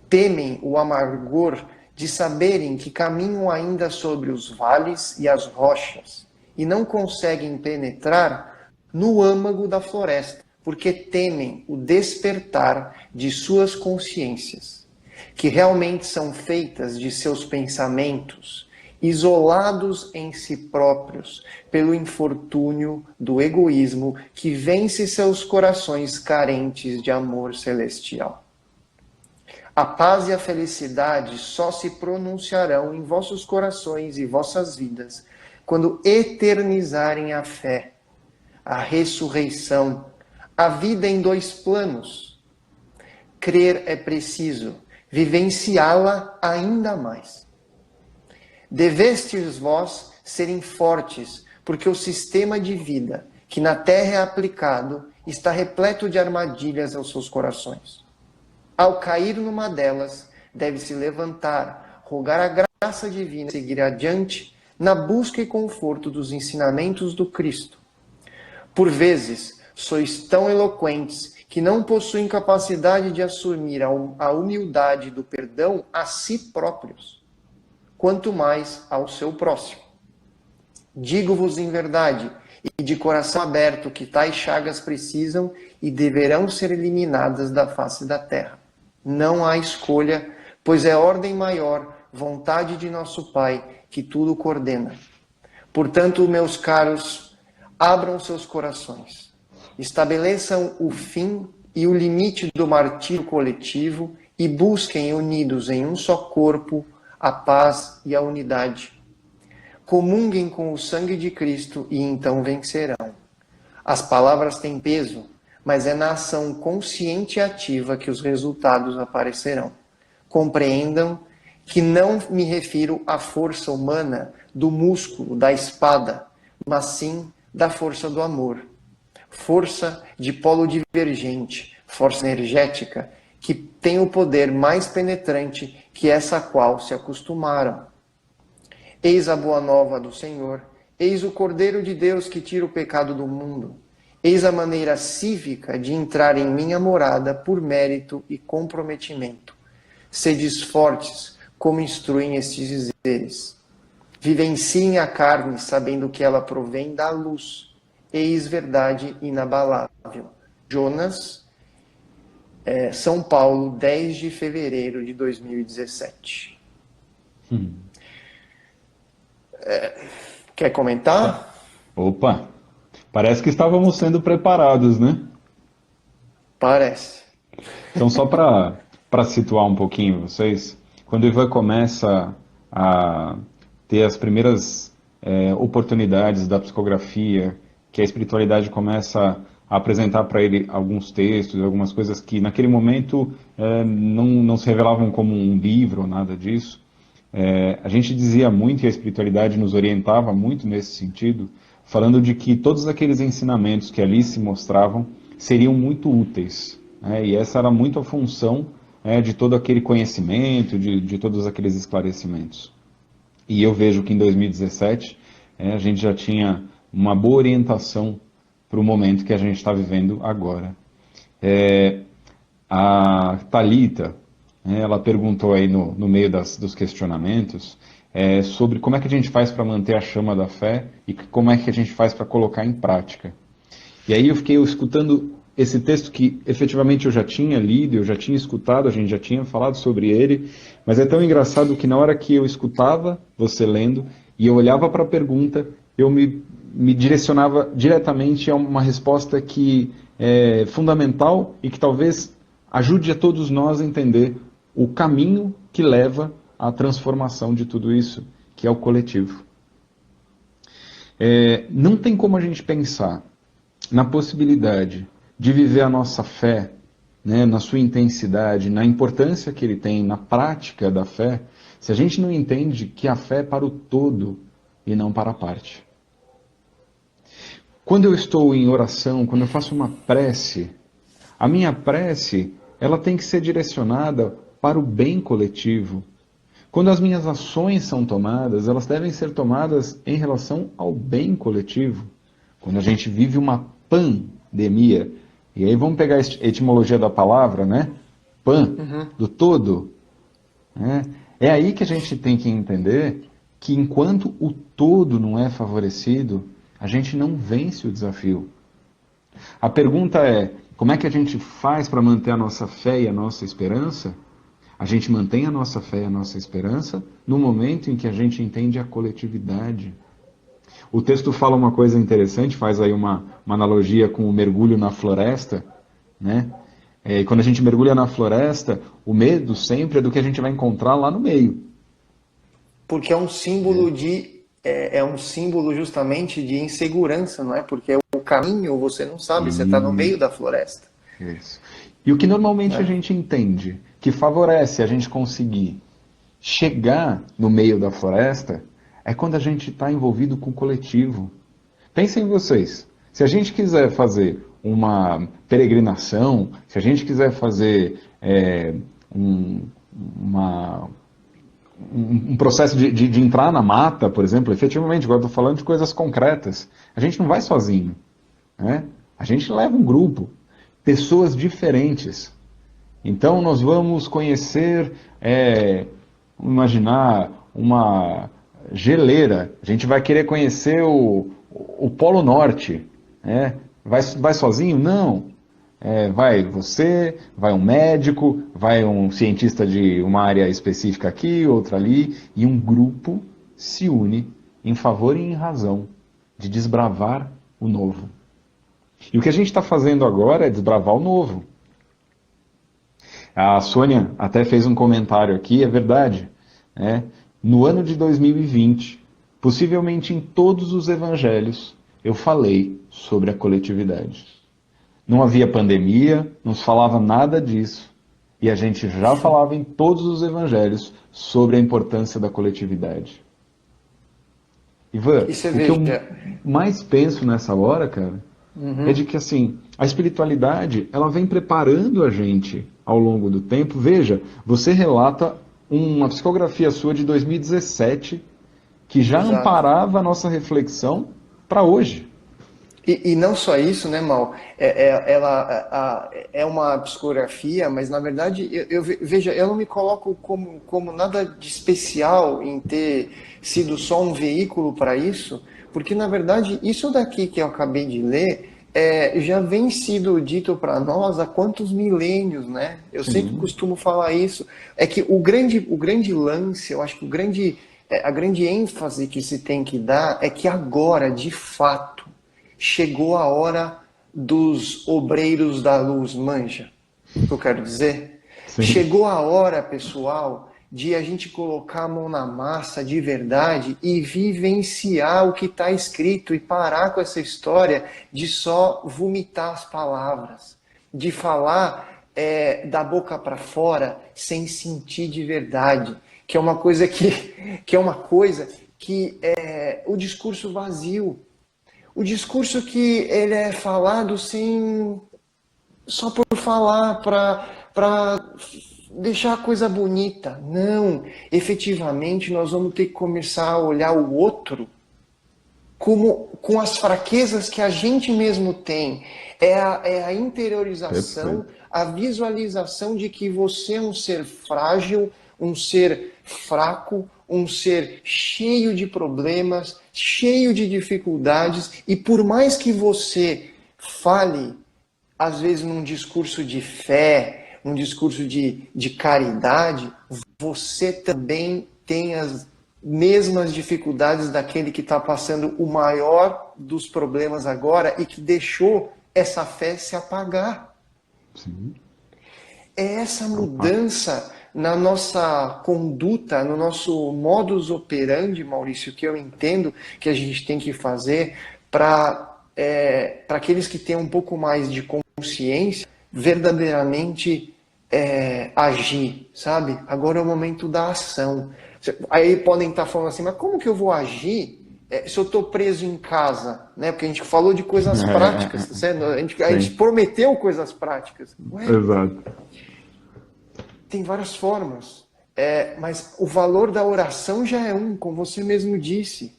temem o amargor de saberem que caminham ainda sobre os vales e as rochas, e não conseguem penetrar no âmago da floresta, porque temem o despertar de suas consciências, que realmente são feitas de seus pensamentos, isolados em si próprios, pelo infortúnio do egoísmo que vence seus corações carentes de amor celestial. A paz e a felicidade só se pronunciarão em vossos corações e vossas vidas quando eternizarem a fé, a ressurreição, a vida em dois planos. Crer é preciso, vivenciá-la ainda mais. Devestes vós serem fortes, porque o sistema de vida que na terra é aplicado está repleto de armadilhas aos seus corações. Ao cair numa delas, deve-se levantar, rogar a graça divina e seguir adiante na busca e conforto dos ensinamentos do Cristo. Por vezes, sois tão eloquentes que não possuem capacidade de assumir a humildade do perdão a si próprios, quanto mais ao seu próximo. Digo-vos em verdade e de coração aberto que tais chagas precisam e deverão ser eliminadas da face da terra. Não há escolha, pois é ordem maior, vontade de nosso Pai, que tudo coordena. Portanto, meus caros, abram seus corações, estabeleçam o fim e o limite do martírio coletivo e busquem, unidos em um só corpo, a paz e a unidade. Comunguem com o sangue de Cristo e então vencerão. As palavras têm peso, mas é na ação consciente e ativa que os resultados aparecerão. Compreendam que não me refiro à força humana do músculo, da espada, mas sim da força do amor. Força de polo divergente, força energética, que tem o poder mais penetrante que essa qual se acostumaram. Eis a boa nova do Senhor, eis o Cordeiro de Deus que tira o pecado do mundo. Eis a maneira cívica de entrar em minha morada por mérito e comprometimento. Sedes fortes, como instruem estes dizeres. Vivenciem a carne, sabendo que ela provém da luz. Eis verdade inabalável. Jonas, São Paulo, 10 de fevereiro de 2017. Quer comentar? Opa! Parece que estávamos sendo preparados, né? Parece. Então, só para situar um pouquinho vocês, quando o Ivan começa a ter as primeiras oportunidades da psicografia, que a espiritualidade começa a apresentar para ele alguns textos, algumas coisas que naquele momento não se revelavam como um livro ou nada disso, a gente dizia muito, e a espiritualidade nos orientava muito nesse sentido, falando de que todos aqueles ensinamentos que ali se mostravam seriam muito úteis. E essa era muito a função de todo aquele conhecimento, de todos aqueles esclarecimentos. E eu vejo que em 2017 a gente já tinha uma boa orientação para o momento que a gente está vivendo agora. A Thalita, ela perguntou aí no meio dos questionamentos sobre como é que a gente faz para manter a chama da fé e como é que a gente faz para colocar em prática. E aí eu fiquei escutando esse texto que efetivamente eu já tinha lido, eu já tinha escutado, a gente já tinha falado sobre ele, mas é tão engraçado que na hora que eu escutava você lendo e eu olhava para a pergunta, eu me direcionava diretamente a uma resposta que é fundamental e que talvez ajude a todos nós a entender o caminho que leva à transformação de tudo isso, que é o coletivo. Não tem como a gente pensar na possibilidade de viver a nossa fé, na sua intensidade, na importância que ele tem, na prática da fé, se a gente não entende que a fé é para o todo e não para a parte. Quando eu estou em oração, quando eu faço uma prece, a minha prece, ela tem que ser direcionada para o bem coletivo. Quando as minhas ações são tomadas, elas devem ser tomadas em relação ao bem coletivo. Quando a gente vive uma pandemia, e aí vamos pegar a etimologia da palavra, né? Pan, do todo. Né? É aí que a gente tem que entender que enquanto o todo não é favorecido, a gente não vence o desafio. A pergunta é, como é que a gente faz para manter a nossa fé e a nossa esperança? A gente mantém a nossa fé e a nossa esperança no momento em que a gente entende a coletividade. O texto fala uma coisa interessante, faz aí uma analogia com o mergulho na floresta, né? E quando a gente mergulha na floresta, o medo sempre é do que a gente vai encontrar lá no meio. Porque é um símbolo é um símbolo justamente de insegurança, não é? Porque o caminho você não sabe, você está no meio da floresta. Isso. E o que normalmente a gente entende que favorece a gente conseguir chegar no meio da floresta é quando a gente está envolvido com o coletivo. Pensem em vocês. Se a gente quiser fazer uma peregrinação, se a gente quiser fazer um processo de entrar na mata, por exemplo, efetivamente, agora estou falando de coisas concretas, a gente não vai sozinho. Né? A gente leva um grupo, pessoas diferentes. Então nós vamos conhecer, imaginar uma geleira, a gente vai querer conhecer o Polo Norte. Né? Vai sozinho? Não. Vai você, vai um médico, vai um cientista de uma área específica aqui, outra ali, e um grupo se une em favor e em razão de desbravar o novo. E o que a gente está fazendo agora é desbravar o novo. A Sônia até fez um comentário aqui, é verdade. Né? No ano de 2020, possivelmente em todos os evangelhos, eu falei sobre a coletividade. Não havia pandemia, não se falava nada disso. E a gente já falava em todos os evangelhos sobre a importância da coletividade. Ivan, o que eu mais penso nessa hora, cara, é de que assim, a espiritualidade, ela vem preparando a gente ao longo do tempo. Veja, você relata uma psicografia sua de 2017 que já amparava a nossa reflexão para hoje. E não só isso, né, Mal? Ela é uma psicografia, mas na verdade, veja, eu não me coloco como nada de especial em ter sido só um veículo para isso, porque na verdade, isso daqui que eu acabei de ler já vem sido dito para nós há quantos milênios, né? Eu sempre costumo falar isso. É que o grande lance, eu acho que a grande ênfase que se tem que dar é que agora, de fato, chegou a hora dos obreiros da luz, manja? O que eu quero dizer? Sim. Chegou a hora, pessoal, de a gente colocar a mão na massa de verdade e vivenciar o que está escrito e parar com essa história de só vomitar as palavras, de falar da boca para fora sem sentir de verdade, que é uma coisa que é o discurso vazio. O discurso que ele é falado só por falar, para deixar a coisa bonita. Não, efetivamente nós vamos ter que começar a olhar o outro com as fraquezas que a gente mesmo tem. É a interiorização, a visualização de que você é um ser frágil, um ser fraco, um ser cheio de problemas, cheio de dificuldades, e por mais que você fale, às vezes num discurso de fé, num discurso de caridade, você também tem as mesmas dificuldades daquele que está passando o maior dos problemas agora e que deixou essa fé se apagar. Sim. É essa mudança na nossa conduta, no nosso modus operandi, Maurício, que eu entendo que a gente tem que fazer para aqueles que têm um pouco mais de consciência, verdadeiramente agir, sabe? Agora é o momento da ação. Aí podem estar falando assim, mas como que eu vou agir se eu estou preso em casa, né? Porque a gente falou de coisas práticas, tá certo? A gente prometeu coisas práticas. Ué, Exato. tem várias formas. Mas o valor da oração já é como você mesmo disse.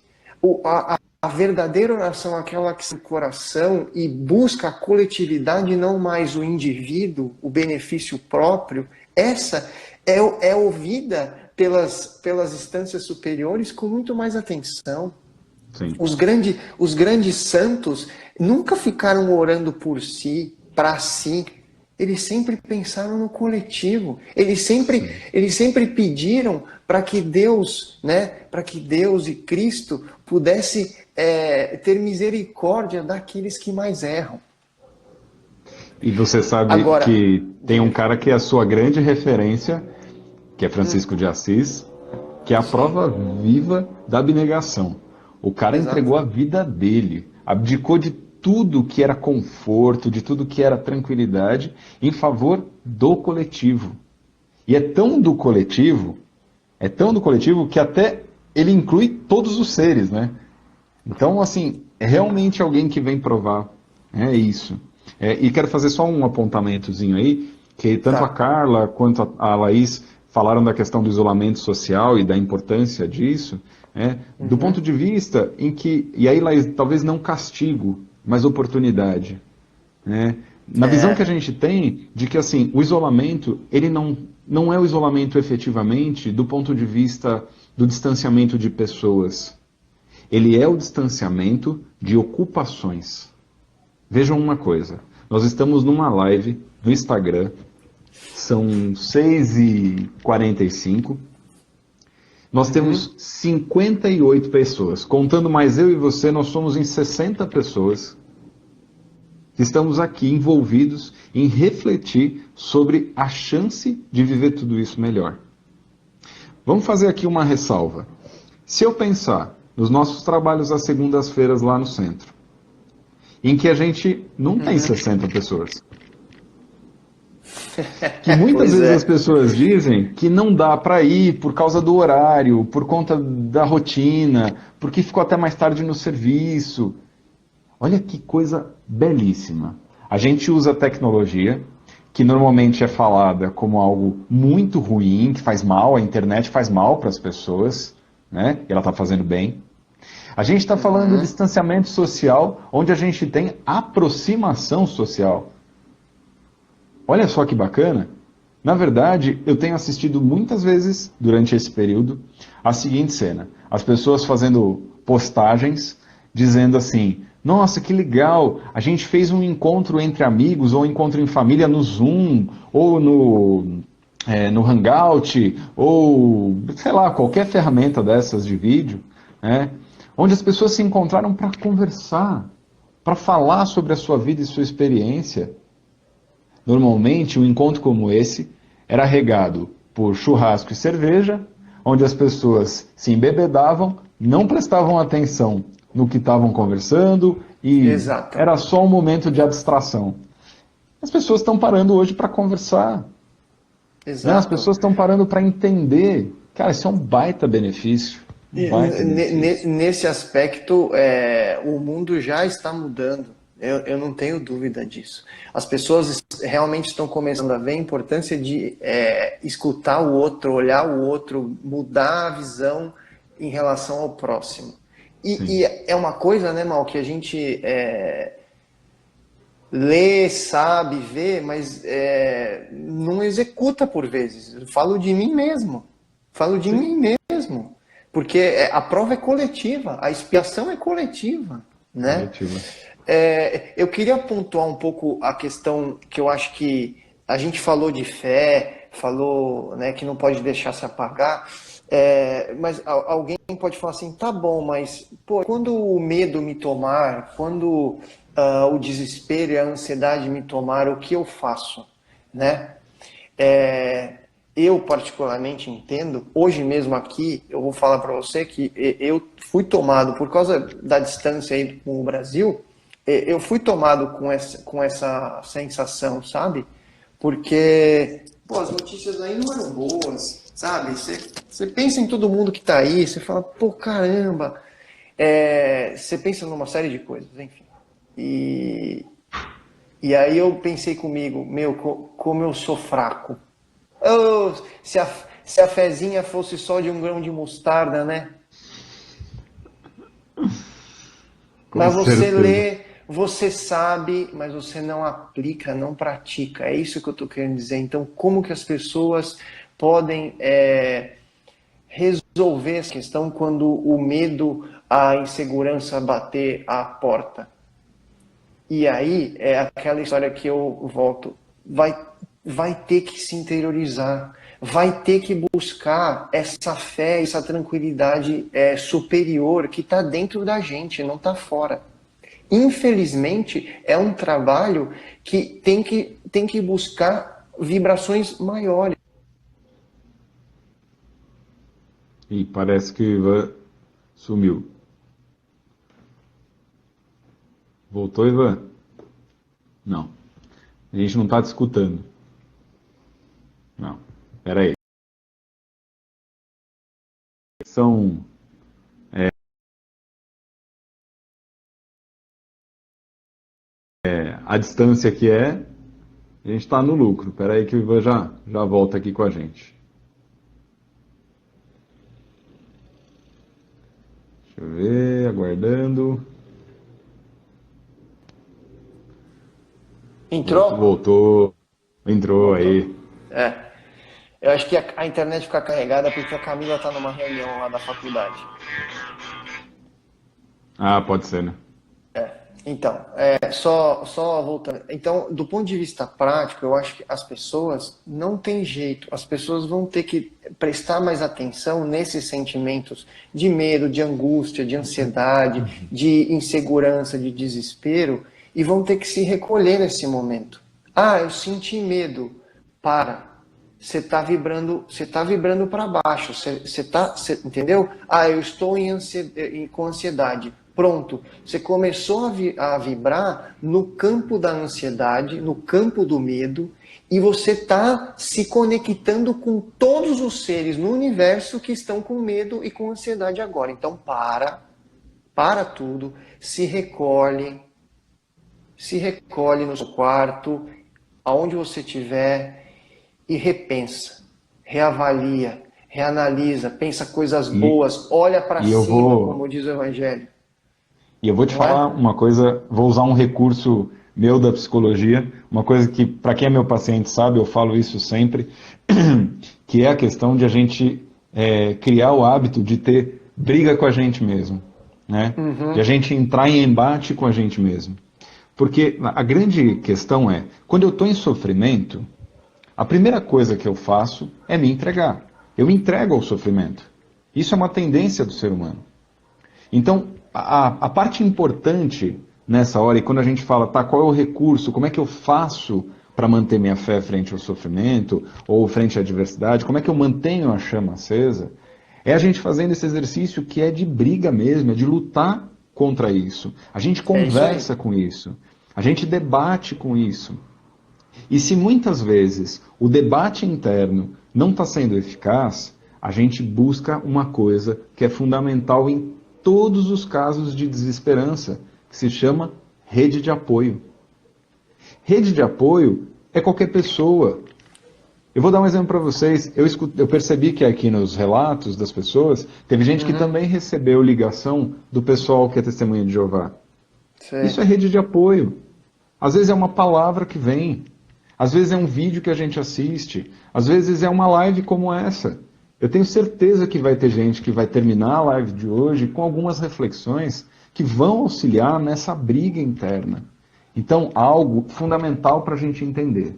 A verdadeira oração, aquela que se no coração e busca a coletividade, não mais o indivíduo, o benefício próprio, essa é ouvida pelas instâncias superiores com muito mais atenção. Sim. Os grandes santos nunca ficaram orando por si, para si. Eles sempre pensaram no coletivo. Eles sempre pediram para que Deus, né, para que Deus e Cristo pudesse ter misericórdia daqueles que mais erram. E você sabe Agora, que tem um cara que é a sua grande referência, que é Francisco de Assis, que é a prova viva da abnegação. O cara entregou a vida dele, abdicou de tudo que era conforto, de tudo que era tranquilidade, em favor do coletivo. E é tão do coletivo que até ele inclui todos os seres, né? Então, assim, é realmente alguém que vem provar. É isso. E quero fazer só um apontamentozinho aí, que tanto a Carla quanto a Laís falaram da questão do isolamento social e da importância disso, do ponto de vista em que, e aí Laís, talvez não castigo, mas oportunidade. Né? Na visão que a gente tem de que assim, o isolamento, ele não é o isolamento efetivamente do ponto de vista do distanciamento de pessoas. Ele é o distanciamento de ocupações. Vejam uma coisa, nós estamos numa live no Instagram, são 6h45, nós temos 58 pessoas, contando mais eu e você, nós somos em 60 pessoas que estamos aqui envolvidos em refletir sobre a chance de viver tudo isso melhor. Vamos fazer aqui uma ressalva. Se eu pensar nos nossos trabalhos às segundas-feiras lá no centro, em que a gente não tem 60 pessoas. Que muitas vezes as pessoas dizem que não dá para ir por causa do horário, por conta da rotina, porque ficou até mais tarde no serviço. Olha que coisa belíssima. A gente usa tecnologia, que normalmente é falada como algo muito ruim, que faz mal, a internet faz mal para as pessoas, né? E ela está fazendo bem. A gente está falando de distanciamento social, onde a gente tem aproximação social. Olha só que bacana. Na verdade, eu tenho assistido muitas vezes, durante esse período, a seguinte cena. As pessoas fazendo postagens, dizendo assim, nossa, que legal, a gente fez um encontro entre amigos, ou um encontro em família no Zoom, ou no Hangout, ou, sei lá, qualquer ferramenta dessas de vídeo, né? Onde as pessoas se encontraram para conversar, para falar sobre a sua vida e sua experiência. Normalmente, um encontro como esse era regado por churrasco e cerveja, onde as pessoas se embebedavam, não prestavam atenção no que estavam conversando e era só um momento de abstração. As pessoas estão parando hoje para conversar. Né? As pessoas estão parando para entender. Cara, isso é um baita benefício. Nesse aspecto, o mundo já está mudando. Eu não tenho dúvida disso. As pessoas realmente estão começando a ver a importância de escutar o outro, olhar o outro, mudar a visão em relação ao próximo. E é uma coisa, né, Mal, que a gente lê, sabe, vê, mas não executa por vezes. Eu falo de mim mesmo. Mim mesmo. Porque a prova é coletiva, a expiação é coletiva, né? Eu queria pontuar um pouco a questão que eu acho que a gente falou de fé, falou, né, que não pode deixar se apagar, mas alguém pode falar assim, tá bom, mas pô, quando o medo me tomar, quando o desespero e a ansiedade me tomar, o que eu faço, né? Eu particularmente entendo, hoje mesmo aqui, eu vou falar para você que eu fui tomado, por causa da distância aí com o Brasil, eu fui tomado com essa sensação, sabe? Porque pô, as notícias aí não eram boas, sabe? Você pensa em todo mundo que está aí, você fala, pô, caramba, você pensa numa série de coisas, enfim. E, e aí eu pensei comigo, meu, como eu sou fraco. Oh, se a fezinha fosse só de um grão de mostarda, né? Com Mas você certeza. lê, você sabe, mas você não aplica, não pratica. É isso que eu estou querendo dizer. Então, como que as pessoas podem resolver essa questão quando o medo, a insegurança bater à porta? E aí é aquela história que eu volto. Vai ter que se interiorizar, vai ter que buscar essa fé, essa tranquilidade superior que está dentro da gente, não está fora. Infelizmente, é um trabalho que tem que buscar vibrações maiores. E parece que o Ivan sumiu. Voltou, Ivan? Não. A gente não está te escutando. Não. Espera aí. São a distância que é, a gente está no lucro. Espera aí que o Ivan já volta aqui com a gente. Deixa eu ver, aguardando. Voltou, Entrou? voltou. Entrou Voltou? aí. É. Eu acho que a internet fica carregada porque a Camila está numa reunião lá da faculdade. Ah, pode ser, né? Então, só voltando. Então, do ponto de vista prático, eu acho que as pessoas não tem jeito. As pessoas vão ter que prestar mais atenção nesses sentimentos de medo, de angústia, de ansiedade, de insegurança, de desespero, e vão ter que se recolher nesse momento. Ah, eu senti medo. Para. Você tá vibrando para baixo. Entendeu? Ah, eu estou com ansiedade. Pronto, você começou a vibrar no campo da ansiedade, no campo do medo, e você está se conectando com todos os seres no universo que estão com medo e com ansiedade agora. Então para tudo, se recolhe no seu quarto, aonde você estiver, e repensa, reavalia, reanalisa, pensa coisas E, boas, olha para e eu cima, vou, como diz o Evangelho, E eu vou te não falar é? uma coisa, vou usar um recurso meu da psicologia, uma coisa que, para quem é meu paciente sabe, eu falo isso sempre, que é a questão de a gente criar o hábito de ter briga com a gente mesmo, né? De a gente entrar em embate com a gente mesmo. Porque a grande questão é, quando eu estou em sofrimento, a primeira coisa que eu faço é me entregar. Eu me entrego ao sofrimento. Isso é uma tendência do ser humano. Então, a parte importante nessa hora, e quando a gente fala, tá, qual é o recurso, como é que eu faço para manter minha fé frente ao sofrimento, ou frente à adversidade, como é que eu mantenho a chama acesa, é a gente fazendo esse exercício que é de briga mesmo, é de lutar contra isso. A gente É isso aí. conversa com isso, a gente debate com isso. E se muitas vezes o debate interno não está sendo eficaz, a gente busca uma coisa que é fundamental em todos os casos de desesperança, que se chama rede de apoio. Rede de apoio é qualquer pessoa. Eu vou dar um exemplo para vocês. Eu percebi que aqui nos relatos das pessoas, teve gente que também recebeu ligação do pessoal que é testemunha de Jeová. Isso Sei. é rede de apoio. Às vezes é uma palavra que vem. Às vezes é um vídeo que a gente assiste. Às vezes é uma live como essa. Eu tenho certeza que vai ter gente que vai terminar a live de hoje com algumas reflexões que vão auxiliar nessa briga interna. Então, algo fundamental para a gente entender.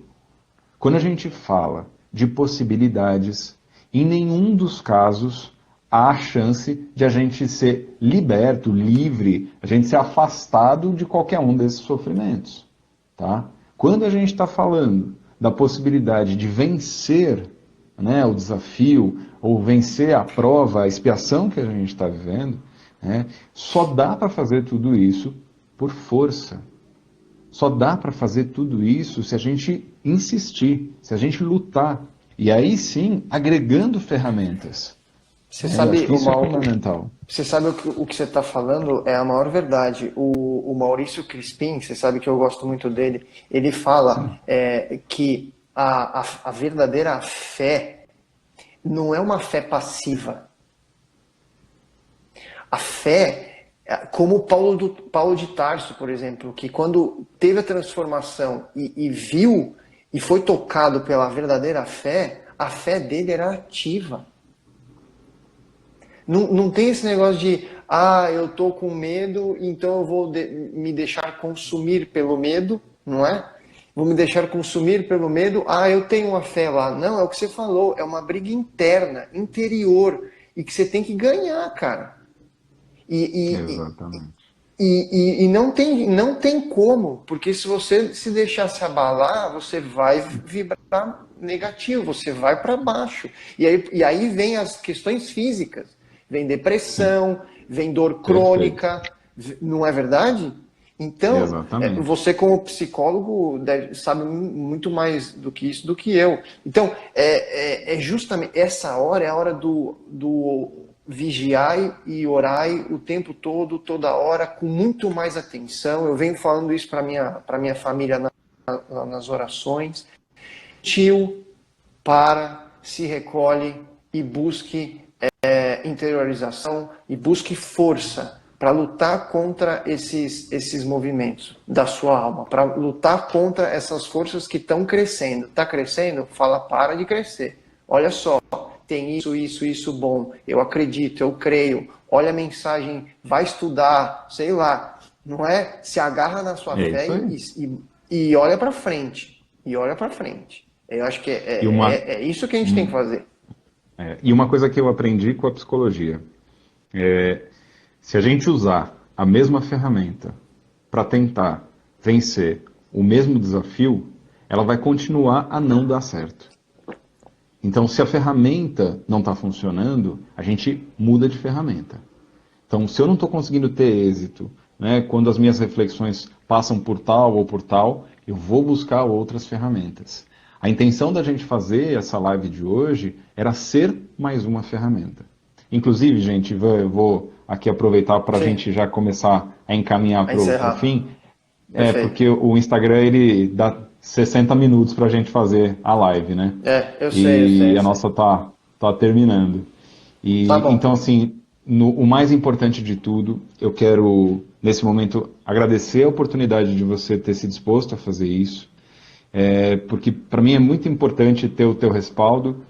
Quando a gente fala de possibilidades, em nenhum dos casos há a chance de a gente ser liberto, livre, a gente ser afastado de qualquer um desses sofrimentos. Tá? Quando a gente está falando da possibilidade de vencer, né, o desafio, ou vencer a prova, a expiação que a gente está vivendo, né, só dá para fazer tudo isso por força. Só dá para fazer tudo isso se a gente insistir, se a gente lutar. E aí sim, agregando ferramentas. Você Eu acho sabe, que isso é fundamental. você sabe o que você está falando é a maior verdade. O Maurício Crispim, você sabe que eu gosto muito dele, ele fala Sim, que a verdadeira fé não é uma fé passiva. A fé, como Paulo de Tarso, por exemplo, que quando teve a transformação e viu e foi tocado pela verdadeira fé, a fé dele era ativa. Não tem esse negócio de, eu tô com medo, então eu vou me deixar consumir pelo medo, não é? Vou me deixar consumir pelo medo, eu tenho uma fé lá. Não, é o que você falou, é uma briga interna, interior, e que você tem que ganhar, cara. E, exatamente. e não tem como, porque se você se deixar se abalar, você vai vibrar negativo, você vai para baixo. E aí vem as questões físicas, vem Sim, depressão, vem dor perfeito. crônica, não é verdade? Então, Exatamente. você como psicólogo sabe muito mais do que isso do que eu. Então, é justamente essa hora é a hora do vigiai e orai o tempo todo, toda hora, com muito mais atenção. Eu venho falando isso para minha família nas orações. Tio, para, se recolhe e busque interiorização e busque força para lutar contra esses movimentos da sua alma, para lutar contra essas forças que estão crescendo. Está crescendo? Fala, para de crescer. Olha só, tem isso bom. Eu acredito, eu creio. Olha a mensagem, vai estudar, sei lá. Não é? Se agarra na sua É fé isso aí. e olha para frente. E olha para frente. Eu acho que E uma, é isso que a gente tem que fazer. e uma coisa que eu aprendi com a psicologia, se a gente usar a mesma ferramenta para tentar vencer o mesmo desafio, ela vai continuar a não dar certo. Então, se a ferramenta não está funcionando, a gente muda de ferramenta. Então, se eu não estou conseguindo ter êxito, né, quando as minhas reflexões passam por tal ou por tal, eu vou buscar outras ferramentas. A intenção da gente fazer essa live de hoje era ser mais uma ferramenta. Inclusive, gente, eu vou aqui aproveitar para a Sim, gente já começar a encaminhar a para o encerrar. fim. Perfeito. Porque o Instagram ele dá 60 minutos para a gente fazer a live, né? Eu sei, eu sei, E eu a sei. nossa tá terminando. Tá E então, bom. assim, o mais importante de tudo, eu quero, nesse momento, agradecer a oportunidade de você ter se disposto a fazer isso, porque para mim é muito importante ter o teu respaldo.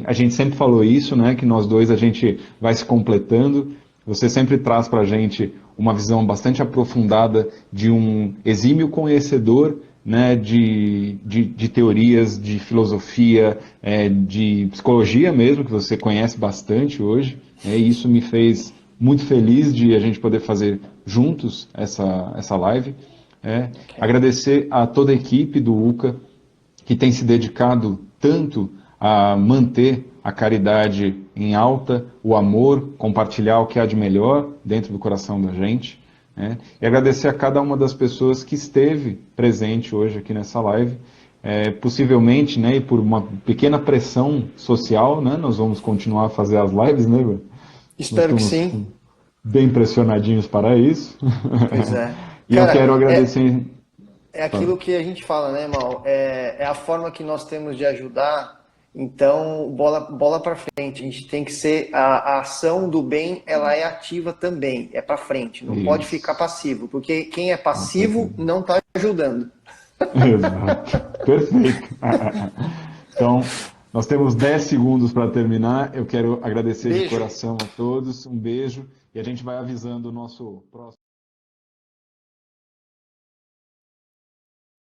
A gente sempre falou isso, né? Que nós dois a gente vai se completando. Você sempre traz para a gente uma visão bastante aprofundada de um exímio conhecedor, né, de teorias, de filosofia, de psicologia mesmo, que você conhece bastante hoje. E isso me fez muito feliz de a gente poder fazer juntos essa live. Ok. Agradecer a toda a equipe do UCA, que tem se dedicado tanto a manter a caridade em alta, o amor, compartilhar o que há de melhor dentro do coração da gente. E agradecer a cada uma das pessoas que esteve presente hoje aqui nessa live. Possivelmente, né, e por uma pequena pressão social, né, nós vamos continuar a fazer as lives, né, Igor? Nós Espero que estamos sim. bem pressionadinhos para isso. Pois é. E eu quero Cara, agradecer. é aquilo que a gente fala, né, Mal? É a forma que nós temos de ajudar. Então, bola para frente. A gente tem que ser a ação do bem, ela é ativa também, é para frente. Não pode ficar Isso, passivo, porque quem é com passivo certeza. não está ajudando. Exato. Perfeito. Então, nós temos 10 segundos para terminar. Eu quero agradecer de Beijo. coração a todos. Um beijo. E a gente vai avisando o nosso próximo.